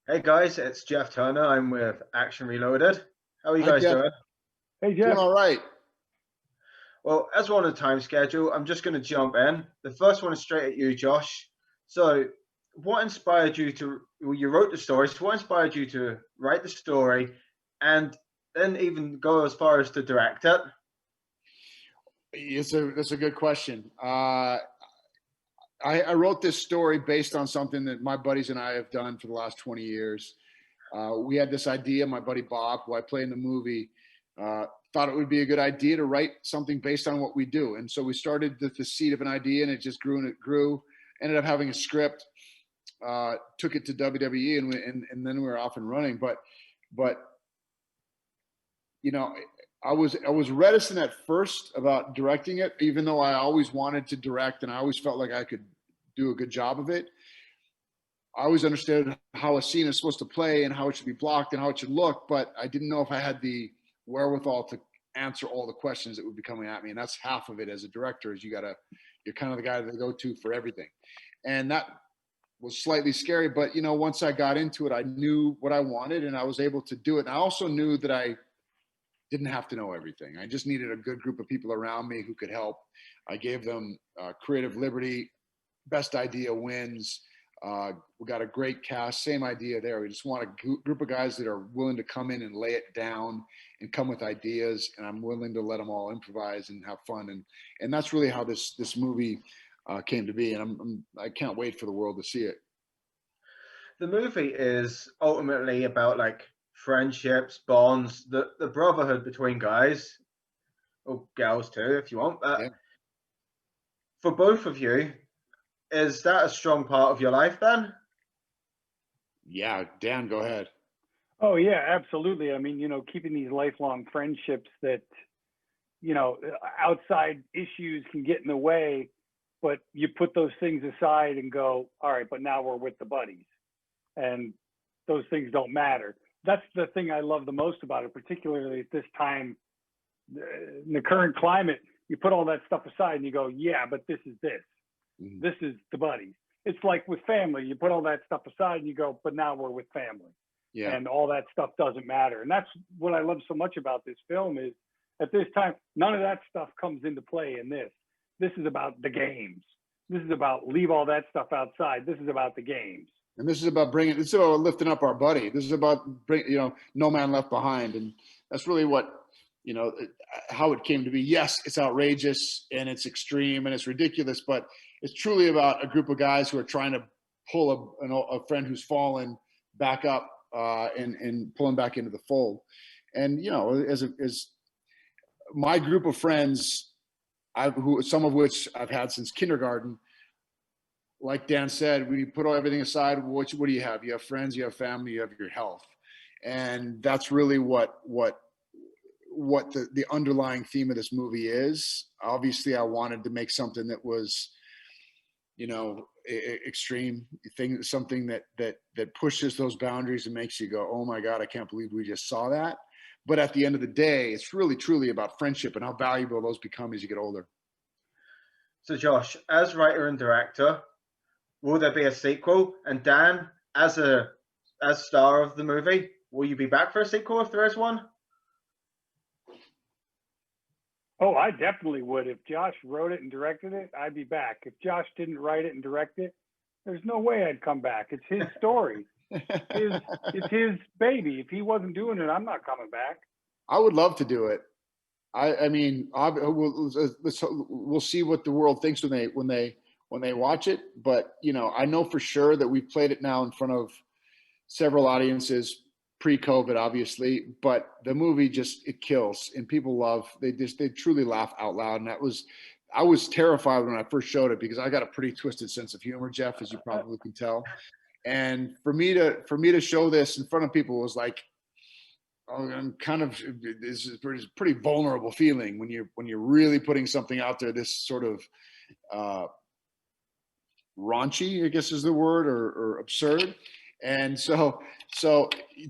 Hey guys, it's Jeff Turner. I'm with Action Reloaded. How are you Hi, guys Jeff. doing? Hey Doing Jeff. all right. Well, as we're on a time schedule, I'm just going to jump in. The first one is straight at you, Josh. So, what inspired you to, well, you wrote the story, so what inspired you to write the story and then even go as far as to direct it? That's a good question. I wrote this story based on something that my buddies and I have done for the last 20 years. We had this idea, my buddy Bob, who I play in the movie, thought it would be a good idea to write something based on what we do. And so we started the seed of an idea, and it just grew and it grew. Ended up having a script, took it to WWE, and then we were off and running. But you know, I was reticent at first about directing it, even though I always wanted to direct and I always felt like I could do a good job of it. I always understood how a scene is supposed to play and how it should be blocked and how it should look, but I didn't know if I had the wherewithal to answer all the questions that would be coming at me. And that's half of it as a director, is you're kind of the guy that they go to for everything. And that was slightly scary, but once I got into it, I knew what I wanted and I was able to do it. And I also knew that I didn't have to know everything. I just needed a good group of people around me who could help. I gave them creative liberty. Best idea wins. We got a great cast. Same idea there. We just want a group of guys that are willing to come in and lay it down and come with ideas. And I'm willing to let them all improvise and have fun. And that's really how this movie came to be. And I can't wait for the world to see it. The movie is ultimately about like friendships, bonds, the brotherhood between guys or girls too, if you want. But Yeah. for both of you, is that a strong part of your life then? Yeah, Dan, go ahead. Oh yeah, absolutely. I mean, keeping these lifelong friendships that, outside issues can get in the way, but you put those things aside and go, all right, but now we're with the buddies, and those things don't matter. That's the thing I love the most about it, particularly at this time, in the current climate. You put all that stuff aside and you go, yeah, but this is this. Mhm. This is the buddies. It's like with family. You put all that stuff aside and you go, but now we're with family. Yeah. And all that stuff doesn't matter. And that's what I love so much about this film is at this time, none of that stuff comes into play in this. This is about the games. This is about leave all that stuff outside. This is about the games. And this is about this is about lifting up our buddy. This is about no man left behind. And that's really what, how it came to be. Yes, it's outrageous and it's extreme and it's ridiculous, but it's truly about a group of guys who are trying to pull a friend who's fallen back up and pull him back into the fold. And, as my group of friends, some of which I've had since kindergarten, like Dan said, when you put everything aside, what do you have? You have friends, you have family, you have your health. And that's really what the underlying theme of this movie is. Obviously, I wanted to make something that was, extreme thing, something that pushes those boundaries and makes you go, oh my God, I can't believe we just saw that. But at the end of the day, it's really truly about friendship and how valuable those become as you get older. So, Josh, as writer and director, will there be a sequel? And Dan, as star of the movie, will you be back for a sequel if there is one? Oh, I definitely would. If Josh wrote it and directed it, I'd be back. If Josh didn't write it and direct it, there's no way I'd come back. It's his story. It's his baby. If he wasn't doing it, I'm not coming back. I would love to do it. I mean, we'll see what the world thinks when they watch it. But I know for sure that we've played it now in front of several audiences pre-COVID, obviously. But the movie it kills, and people they truly laugh out loud. And I was terrified when I first showed it because I got a pretty twisted sense of humor, Jeff, as you probably can tell. And for me to show this in front of people was like, I'm kind of, this is pretty vulnerable feeling when you're really putting something out there, this sort of raunchy, I guess is the word, or absurd. And so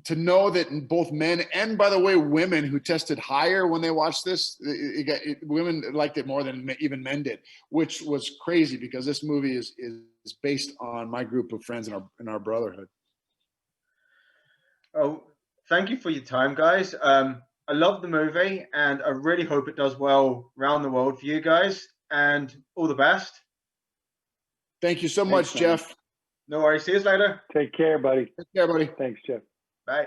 to know that both men and, by the way, women who tested higher when they watched this, women liked it more than even men did, which was crazy because this movie is based on my group of friends and our brotherhood. Oh, thank you for your time, guys. I love the movie, and I really hope it does well around the world for you guys. And all the best. Thank you so Thanks, much, man. Jeff. No worries. See you later. Take care, buddy. Take care, buddy. Thanks, Jeff. Bye.